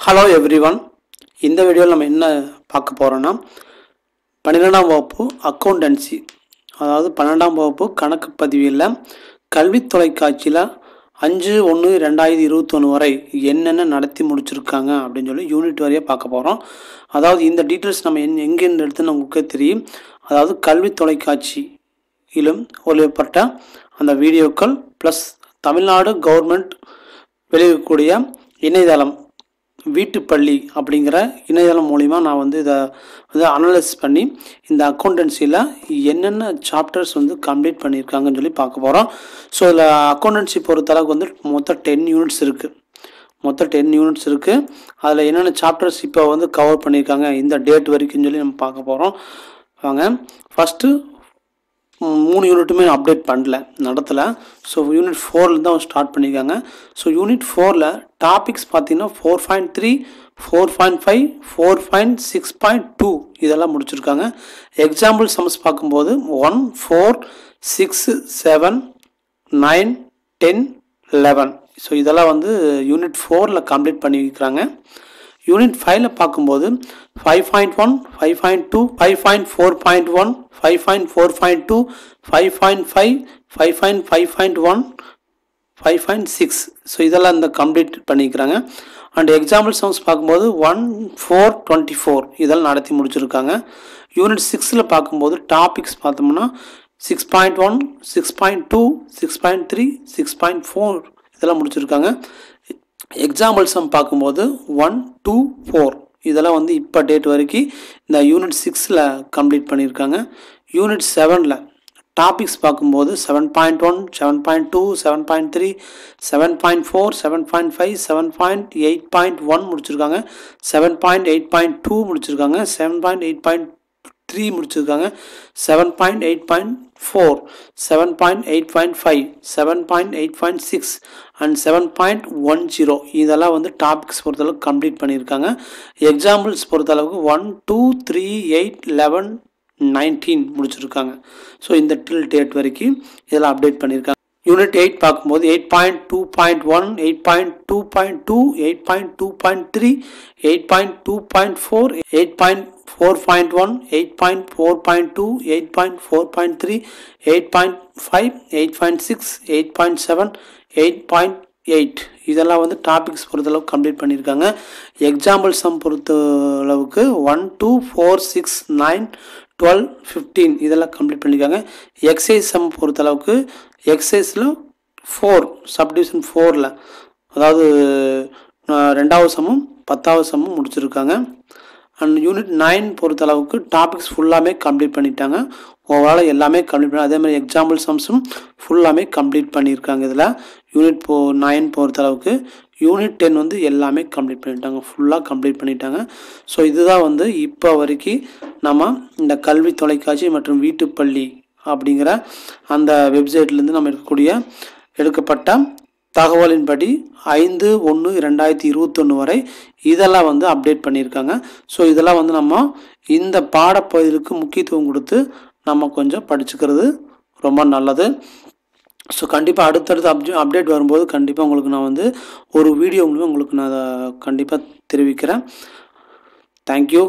Hello everyone. இந்த வீடியோவில் நம்ம என்ன பார்க்க போகிறோன்னா 12ஆம் வகுப்பு அக்கௌண்டன்சி, அதாவது 12ஆம் வகுப்பு கணக்கு பதிவில் கல்வி தொலைக்காட்சியில் 5/1/2021 வரை என்னென்ன நடத்தி முடிச்சிருக்காங்க அப்படின்னு சொல்லி யூனிட் வரையாக பார்க்க போகிறோம். அதாவது இந்த டீட்டெயில்ஸ் நம்ம எங்கேருந்து எடுத்துன்னு உங்களுக்கே தெரியும். அதாவது கல்வி தொலைக்காட்சியிலும் ஒளிபரப்பட்ட அந்த வீடியோக்கள் ப்ளஸ் தமிழ்நாடு கவர்மெண்ட் வெளியிடக்கூடிய இணையதளம் வீட்டுப்பள்ளி அப்படிங்கிற இணையதளம் மூலிமா நான் இதை அனலைஸ் பண்ணி இந்த அக்கௌண்டன்சியில் என்னென்ன சாப்டர்ஸ் கம்ப்ளீட் பண்ணியிருக்காங்கன்னு சொல்லி பார்க்க போகிறோம். ஸோ இதில் அக்கௌண்டன்சி பொறுத்தளவுக்கு மொத்தம் 10 யூனிட்ஸ் இருக்குது. அதில் என்னென்ன சாப்டர்ஸ் இப்போ கவர் பண்ணியிருக்காங்க இந்த டேட் வரைக்கும் சொல்லி நம்ம பார்க்க போகிறோம். வாங்க. ஃபஸ்ட்டு 3 யூனிட்டுமே அப்டேட் நடத்தலை. ஸோ யூனிட் 4 தான் ஸ்டார்ட் பண்ணியிருக்காங்க. ஸோ யூனிட் 4 டாபிக்ஸ் பார்த்தீங்கன்னா 4.3, 4.5, 4.6.2 இதெல்லாம் முடிச்சிருக்காங்க. எக்ஸாம்பிள் சம்ஸ் பார்க்கும்போது 1, 4, 6, 7, 9, 10, 11. ஸோ இதெல்லாம் யூனிட் 4 கம்ப்ளீட் பண்ணியிருக்கிறாங்க. யூனிட் 5 பார்க்கும்போது 5.1, 5.2, 5.4.1, 5.4.2, 5.5, 5.5.1, 5.6. ஸோ இதெல்லாம் கம்ப்ளீட் பண்ணிக்கிறாங்க. அண்ட் எக்ஸாம்பிள் சம்ஸ் பார்க்கும்போது 1, 4, 24 இதெல்லாம் நடத்தி முடிச்சிருக்காங்க. யூனிட் 6 பார்க்கும்போது டாபிக்ஸ் பார்த்தோம்னா 6.1, 6.2, 6.3, 6.4 இதெல்லாம் முடிச்சிருக்காங்க. எக்ஸாம்பிள் சம் பார்க்கும்போது 1, 2, 4 இதெல்லாம் இப்போ டேட் வரைக்கும் இந்த யூனிட் 6 கம்ப்ளீட் பண்ணியிருக்காங்க. யூனிட் 7 டாபிக்ஸ் பார்க்கும்போது 7.1, 7.2, 7.3, 7.4, 7.5, 7.8.1 முடிச்சிருக்காங்க. 7.8.2 முடிச்சிருக்காங்க. 7.8.3 முடிச்சிருக்காங்க. 7.8.4, 7.8.5, 7.8.6 அண்ட் 7.10 இதெல்லாம் டாபிக்ஸ் பொறுத்தளவுக்கு கம்ப்ளீட் பண்ணியிருக்காங்க. எக்ஸாம்பிள்ஸ் பொறுத்தளவுக்கு 1, 2, 3, 8, 11, 19 முடிச்சிருக்காங்க. ஸோ இந்த டில் டேட் வரைக்கும் இதெல்லாம் அப்டேட் பண்ணியிருக்காங்க. யூனிட் 8 பார்க்கும்போது 8.2.1, 8.2.2, 8.2.3, 8.2.4, 8.4.1, 8.4.2, 8.4.3, 8.5, 8.6, 8.7, 8.8 இதெல்லாம் டாபிக்ஸ் பொறுத்தளவுக்கு கம்ப்ளீட் பண்ணியிருக்காங்க. எக்ஸாம்பிள் சம் பொறுத்தளவுக்கு 1, 2, 4, 6, 9, 12, 15 இதெல்லாம் கம்ப்ளீட் பண்ணியிருக்காங்க. எக்ஸசைஸ் சம் பொறுத்தளவுக்கு எக்ஸசைஸில் 4 சப்டிவிஷன் 4 அதாவது 2வது சம்மும் 10வது சம்மும் முடிச்சிருக்காங்க. அண்ட் யூனிட் 9 பொறுத்தளவுக்கு டாபிக்ஸ் ஃபுல்லாமே கம்ப்ளீட் பண்ணிட்டாங்க. ஓவரால் எல்லாமே கம்ப்ளீட் பண்ணி அதே மாதிரி எக்ஸாம்பிள் சம்ஸும் ஃபுல்லாமே கம்ப்ளீட் பண்ணியிருக்காங்க. இதில் யூனிட் 9 பொறுத்தளவுக்கு யூனிட் 10 எல்லாமே கம்ப்ளீட் பண்ணிட்டாங்க, ஃபுல்லாக கம்ப்ளீட் பண்ணிட்டாங்க. ஸோ இதுதான் இப்போ வரைக்கும் நம்ம இந்த கல்வி தொலைக்காட்சி மற்றும் வீட்டுப்பள்ளி அப்படிங்கிற அந்த வெப்சைட்லேருந்து நம்ம எடுக்கப்பட்ட தகவலின்படி 5/1/2021 வரை இதெல்லாம் அப்டேட் பண்ணியிருக்காங்க. ஸோ இதெல்லாம் நம்ம இந்த பாடப்பகுதிக்கு முக்கியத்துவம் கொடுத்து நம்ம கொஞ்சம் படிச்சுக்கிறது ரொம்ப நல்லது. ஸோ கண்டிப்பாக அடுத்தடுத்து அப்டேட் வரும்போது கண்டிப்பாக உங்களுக்கு நான் ஒரு வீடியோ மூலமாக உங்களுக்கு நான் அதை கண்டிப்பாக தெரிவிக்கிறேன். தேங்க்யூ.